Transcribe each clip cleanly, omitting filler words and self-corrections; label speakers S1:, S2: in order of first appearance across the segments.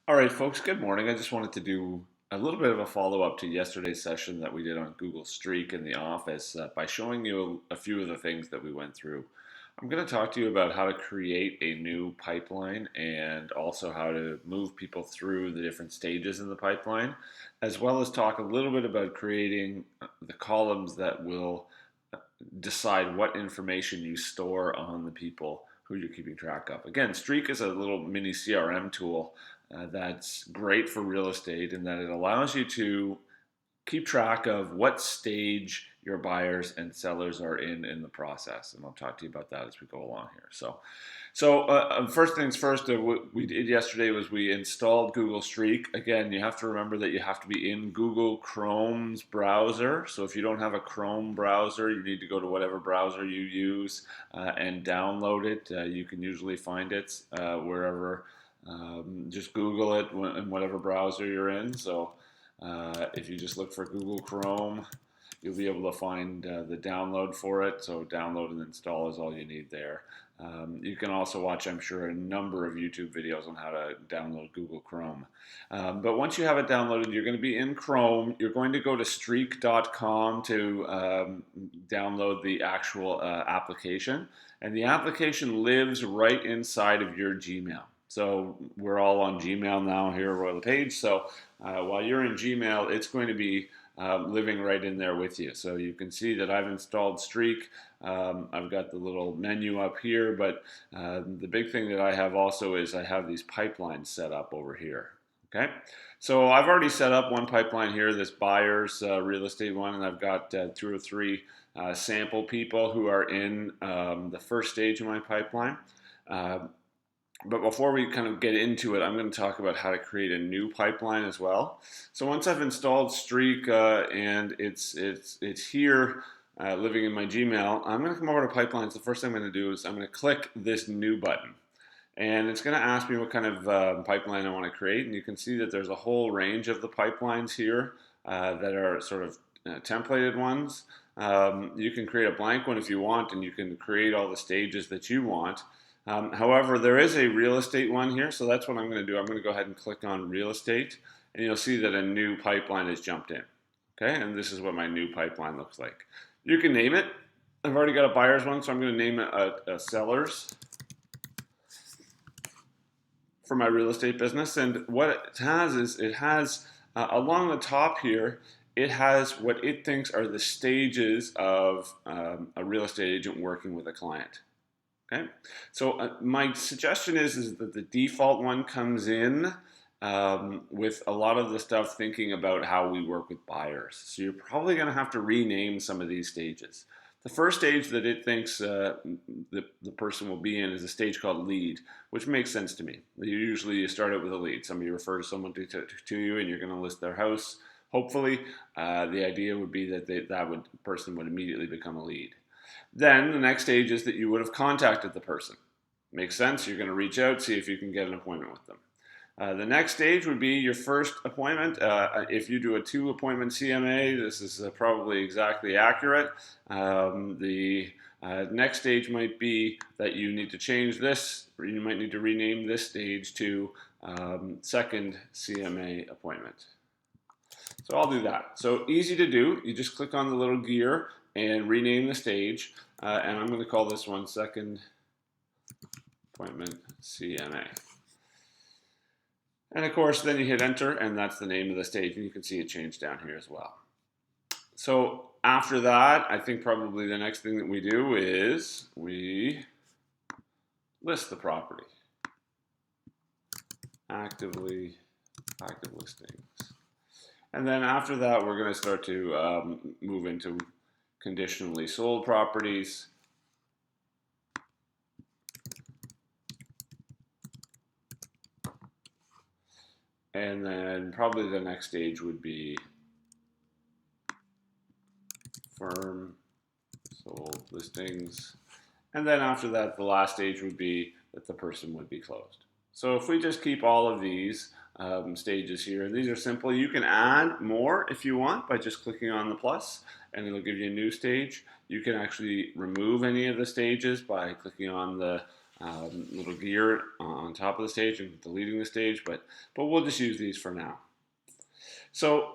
S1: All right, folks, good morning. I just wanted to do a little bit of a follow up to yesterday's session that we did on Google Streak in the office by showing you a few of the things that we went through. I'm going to talk to you about how to create a new pipeline and also how to move people through the different stages in the pipeline, as well as talk a little bit about creating the columns that will decide what information you store on the people who you're keeping track of. Again, Streak is a little mini CRM tool that's great for real estate in that it allows you to keep track of what stage your buyers and sellers are in the process, and I'll talk to you about that as we go along here. So first things first, what we did yesterday was we installed Google Streak. Again, you have to remember that you have to be in Google Chrome's browser. So if you don't have a Chrome browser, you need to go to whatever browser you use and download it. You can usually find it wherever. Just Google it in whatever browser you're in. So if you just look for Google Chrome, you'll be able to find the download for it. So download and install is all you need there. You can also watch, I'm sure, a number of YouTube videos on how to download Google Chrome. But once you have it downloaded, you're going to be in Chrome. You're going to go to streak.com to download the actual application. And the application lives right inside of your Gmail. So we're all on Gmail now here at Royal LePage. So while you're in Gmail, it's going to be living right in there with you. So you can see that I've installed Streak. I've got the little menu up here, but the big thing that I have also is I have these pipelines set up over here. Okay, so I've already set up one pipeline here, this buyer's real estate one, and I've got 2 or 3 sample people who are in the first stage of my pipeline. But before we kind of get into it, I'm going to talk about how to create a new pipeline as well. So once I've installed Streak and it's here living in my Gmail, I'm going to come over to pipelines. The first thing I'm going to do is I'm going to click this new button. And it's going to ask me what kind of pipeline I want to create. And you can see that there's a whole range of the pipelines here that are sort of templated ones. You can create a blank one if you want, and you can create all the stages that you want. However, there is a real estate one here, so that's what I'm going to do. I'm going to go ahead and click on real estate, and you'll see that a new pipeline has jumped in. Okay, and this is what my new pipeline looks like. You can name it. I've already got a buyer's one, so I'm going to name it a seller's for my real estate business. And what it has is it has along the top here, it has what it thinks are the stages of a real estate agent working with a client. Okay, so my suggestion is that the default one comes in with a lot of the stuff thinking about how we work with buyers. So you're probably going to have to rename some of these stages. The first stage that it thinks the person will be in is a stage called lead, which makes sense to me. Usually you start out with a lead. Somebody refers someone to you and you're going to list their house. Hopefully, the idea would be that person would immediately become a lead. Then the next stage is that you would have contacted the person. Makes sense. You're going to reach out, see if you can get an appointment with them. The next stage would be your first appointment. If you do a 2-appointment CMA, this is probably exactly accurate. The next stage might be that you need to change this, or you might need to rename this stage to second CMA appointment. So I'll do that. So easy to do. You just click on the little gear and rename the stage. And I'm going to call this one second appointment CMA. And of course, then you hit enter, and that's the name of the stage. And you can see it changed down here as well. So after that, I think probably the next thing that we do is we list the property. Active listings. And then after that, we're going to start to move into conditionally sold properties. And then probably the next stage would be firm sold listings. And then after that, the last stage would be that the person would be closed. So if we just keep all of these stages here, these are simple. You can add more if you want by just clicking on the plus, and it'll give you a new stage. You can actually remove any of the stages by clicking on the little gear on top of the stage and deleting the stage, but we'll just use these for now. So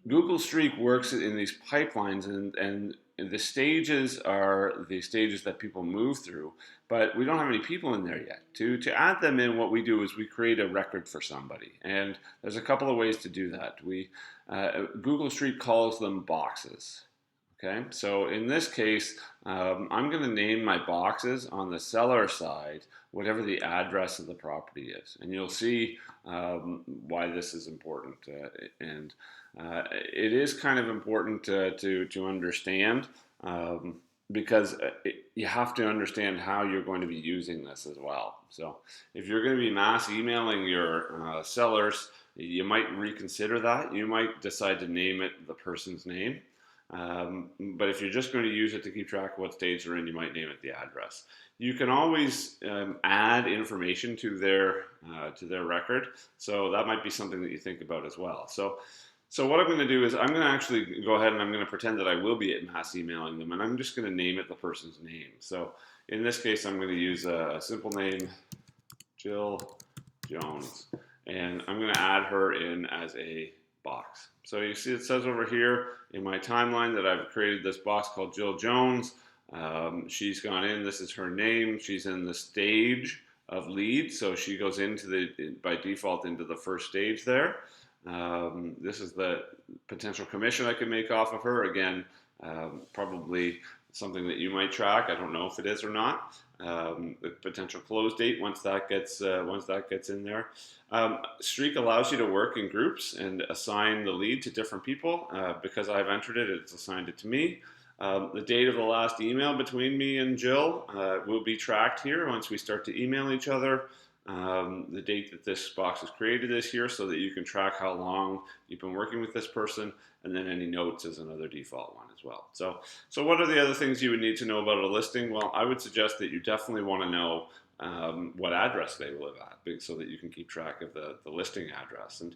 S1: Google Streak works in these pipelines, and the stages are the stages that people move through, but we don't have any people in there yet. To add them in, what we do is we create a record for somebody, and there's a couple of ways to do that. Google Streak calls them boxes. Okay, so in this case, I'm going to name my boxes on the seller side whatever the address of the property is, and you'll see why this is important. And it is kind of important to understand because you have to understand how you're going to be using this as well. So if you're going to be mass emailing your sellers, you might reconsider that. You might decide to name it the person's name. But if you're just going to use it to keep track of what stage they're in, you might name it the address. You can always add information to their record, so that might be something that you think about as well. So what I'm going to do is I'm going to actually go ahead and I'm going to pretend that I will be at mass emailing them, and I'm just going to name it the person's name. So in this case, I'm going to use a simple name, Jill Jones, and I'm going to add her in as a box. So you see it says over here in my timeline that I've created this box called Jill Jones. She's gone in, this is her name, she's in the stage of lead, so she goes by default into the first stage there. This is the potential commission I could make off of her. Again, probably something that you might track. I don't know if it is or not. The potential close date once that gets in there. Streak allows you to work in groups and assign the lead to different people. Because I've entered it, it's assigned it to me. The date of the last email between me and Jill will be tracked here once we start to email each other. The date that this box was created is here so that you can track how long you've been working with this person, and then any notes is another default one as well. So what are the other things you would need to know about a listing? Well, I would suggest that you definitely want to know what address they live at, so that you can keep track of the listing address. And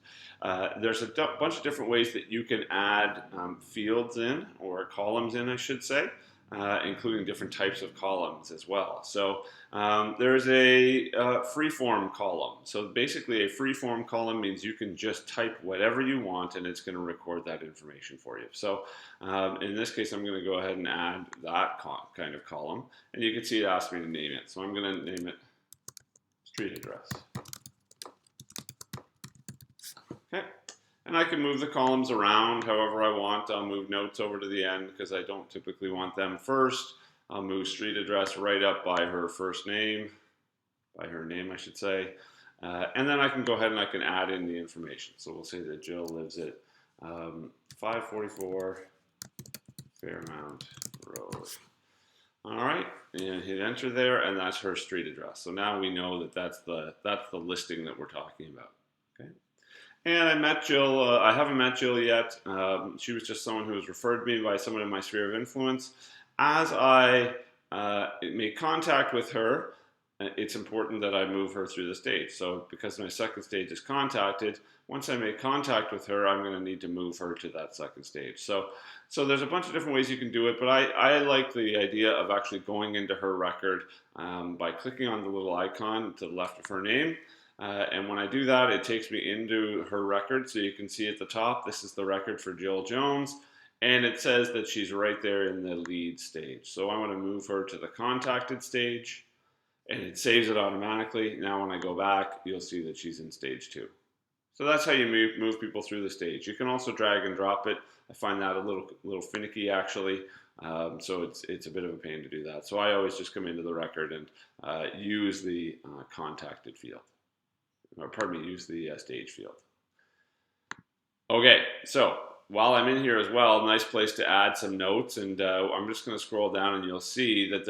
S1: there's a bunch of different ways that you can add fields in, or columns in, I should say. Including different types of columns as well. So there's a free-form column. So basically a free-form column means you can just type whatever you want and it's going to record that information for you. So in this case, I'm going to go ahead and add that kind of column. And you can see it asks me to name it. So I'm going to name it street address. Okay. And I can move the columns around however I want. I'll move notes over to the end because I don't typically want them first. I'll move street address right up by her first name, by her name I should say. And then I can go ahead and I can add in the information. So we'll say that Jill lives at 544 Fairmount Road. All right, and hit enter there, and that's her street address. So now we know that that's the listing that we're talking about. Okay. And I met Jill. I haven't met Jill yet. She was just someone who was referred to me by someone in my sphere of influence. As I make contact with her, it's important that I move her through the stage. So because my second stage is contacted, once I make contact with her, I'm going to need to move her to that second stage. So there's a bunch of different ways you can do it, but I like the idea of actually going into her record by clicking on the little icon to the left of her name. And when I do that, it takes me into her record. So you can see at the top, this is the record for Jill Jones. And it says that she's right there in the lead stage. So I want to move her to the contacted stage. And it saves it automatically. Now when I go back, you'll see that she's in stage 2. So that's how you move people through the stage. You can also drag and drop it. I find that a little finicky actually. So it's a bit of a pain to do that. So I always just come into the record and use the contacted field. Or pardon me, use the stage field. Okay, so while I'm in here as well, nice place to add some notes, and I'm just going to scroll down and you'll see that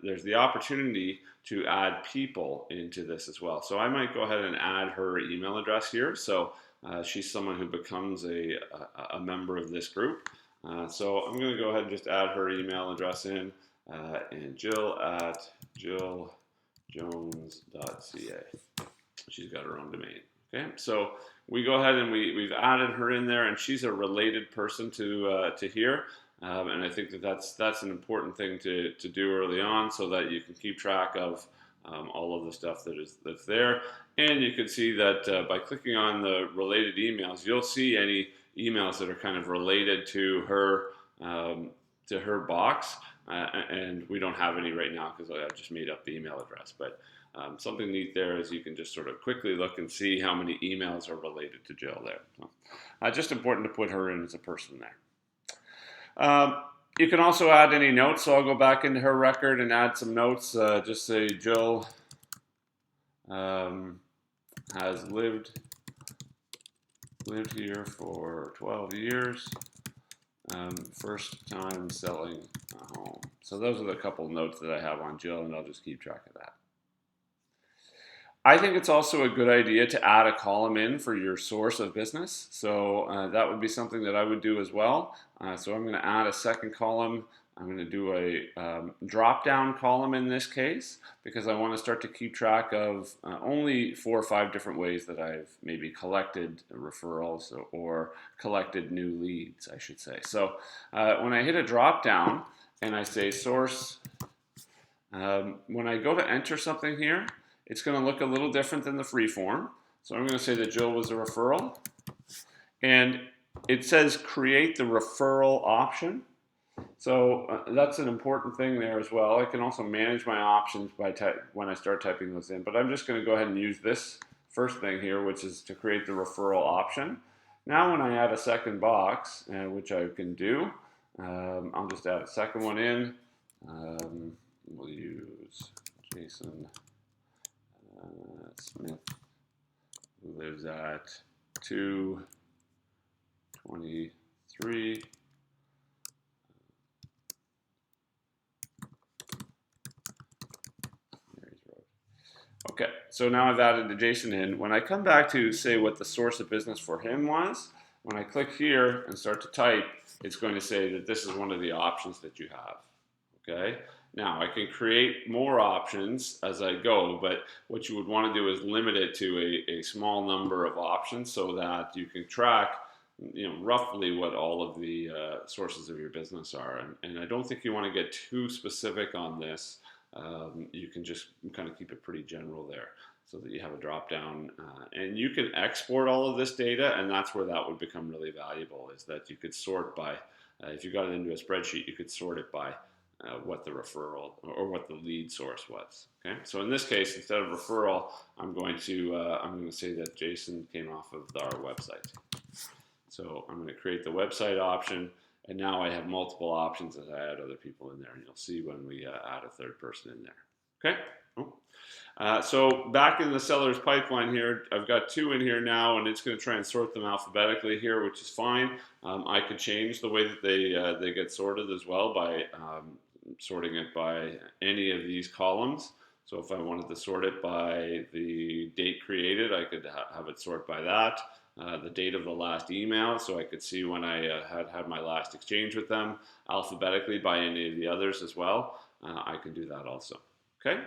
S1: there's the opportunity to add people into this as well. So I might go ahead and add her email address here. So she's someone who becomes a member of this group. So I'm going to go ahead and just add her email address in, and Jill@jilljones.ca. She's got her own domain. Okay, so we go ahead and we've added her in there, and she's a related person to here.
S2: And I think that that's an important thing to do early on, so that you can keep track of all of the stuff that's there. And you can see that by clicking on the related emails, you'll see any emails that are kind of related to her box. And we don't have any right now because I just made up the email address. But something neat there is you can just sort of quickly look and see how many emails are related to Jill there. So, just important to put her in as a person there. You can also add any notes, so I'll go back into her record and add some notes. Just say Jill has lived here for 12 years. First time selling a home. So those are the couple notes that I have on Jill, and I'll just keep track of that. I think it's also a good idea to add a column in for your source of business. So that would be something that I would do as well. So I'm going to add a second column. I'm going to do a drop-down column in this case because I want to start to keep track of only 4 or 5 different ways that I've maybe collected referrals or collected new leads, I should say. So when I hit a drop-down and I say source, when I go to enter something here, it's going to look a little different than the free form. So I'm going to say that Jill was a referral. And it says create the referral option. So that's an important thing there as well. I can also manage my options by when I start typing those in. But I'm just going to go ahead and use this first thing here, which is to create the referral option. Now when I add a second box, which I can do, I'll just add a second one in. We'll use Jason Smith, who lives at 223 Mary's Road. Okay, so now I've added Jason in. When I come back to say what the source of business for him was, when I click here and start to type, it's going to say that this is one of the options that you have. Okay. Now I can create more options as I go, but what you would want to do is limit it to a small number of options so that you can track, roughly what all of the sources of your business are. And I don't think you want to get too specific on this. You can just kind of keep it pretty general there so that you have a drop down, and you can export all of this data, and that's where that would become really valuable, is that you could sort by, if you got it into a spreadsheet, you could sort it by what the referral or what the lead source was. Okay, so in this case, instead of referral, I'm going to say that Jason came off of our website. So I'm going to create the website option, and now I have multiple options as I add other people in there, and you'll see when we add a third person in there. Okay. So back in the seller's pipeline here, I've got 2 in here now, and it's going to try and sort them alphabetically here, which is fine. I could change the way that they get sorted as well by sorting it by any of these columns. So if I wanted to sort it by the date created, I could have it sort by that. The date of the last email, so I could see when I had my last exchange with them, alphabetically by any of the others as well. I can do that also. Okay.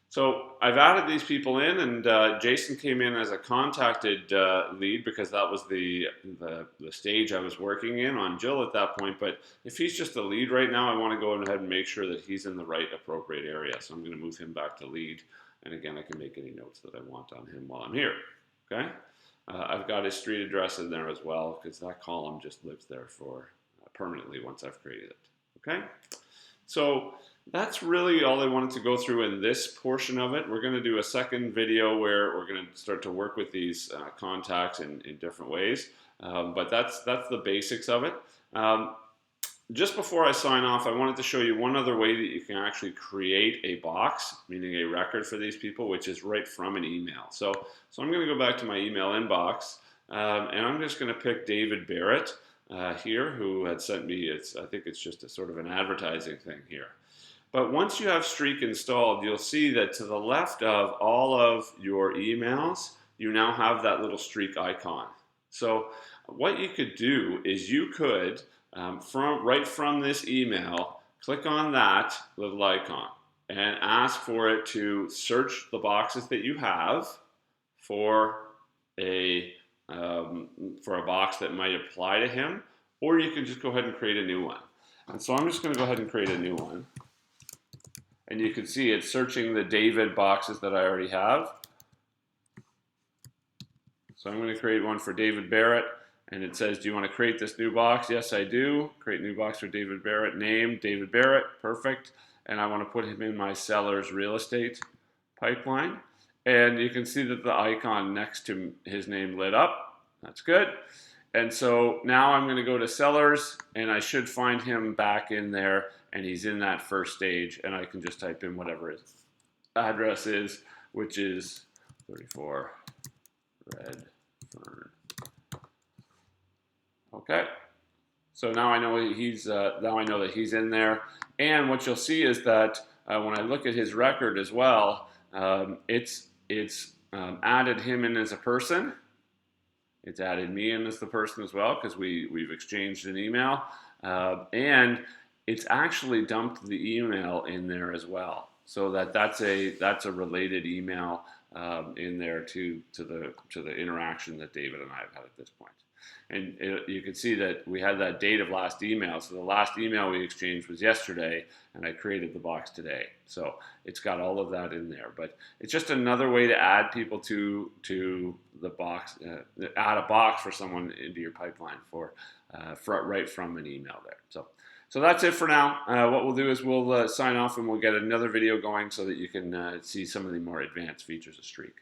S2: So I've added these people in, and Jason came in as a contacted lead because that was the stage I was working in on Jill at that point. But if he's just a lead right now, I want to go ahead and make sure that he's in the right appropriate area. So I'm going to move him back to lead. And again, I can make any notes that I want on him while I'm here. Okay. I've got his street address in there as well because that column just lives there for permanently once I've created it. Okay. So that's really all I wanted to go through in this portion of it. We're going to do a second video where we're going to start to work with these contacts in different ways. But that's the basics of it. Just before I sign off, I wanted to show you one other way that you can actually create a box, meaning a record for these people, which is right from an email. So I'm going to go back to my email inbox, and I'm just going to pick David Barrett here, who had sent me, I think it's just a sort of an advertising thing here. But once you have Streak installed, you'll see that to the left of all of your emails, you now have that little Streak icon. So what you could do is you could, right from this email, click on that little icon and ask for it to search the boxes that you have for a box that might apply to him, or you can just go ahead and create a new one. And so I'm just going to go ahead and create a new one. And you can see it's searching the David boxes that I already have. So I'm going to create one for David Barrett, and it says, do you want to create this new box? Yes, I do. Create new box for David Barrett. Name, David Barrett. Perfect. And I want to put him in my seller's real estate pipeline. And you can see that the icon next to his name lit up. That's good. And so now I'm going to go to sellers, and I should find him back in there, and he's in that first stage, and I can just type in whatever his address is, which is 34 Redfern. Okay, so now I know that he's in there, and what you'll see is that when I look at his record as well, it's added him in as a person. It's added me in as the person as well because we've exchanged an email, and it's actually dumped the email in there as well, so that's a related email in there to the interaction that David and I have had at this point. And you can see that we had that date of last email. So the last email we exchanged was yesterday, and I created the box today. So it's got all of that in there. But it's just another way to add people to the box, add a box for someone into your pipeline right from an email there. So that's it for now. What we'll do is we'll sign off, and we'll get another video going so that you can see some of the more advanced features of Streak.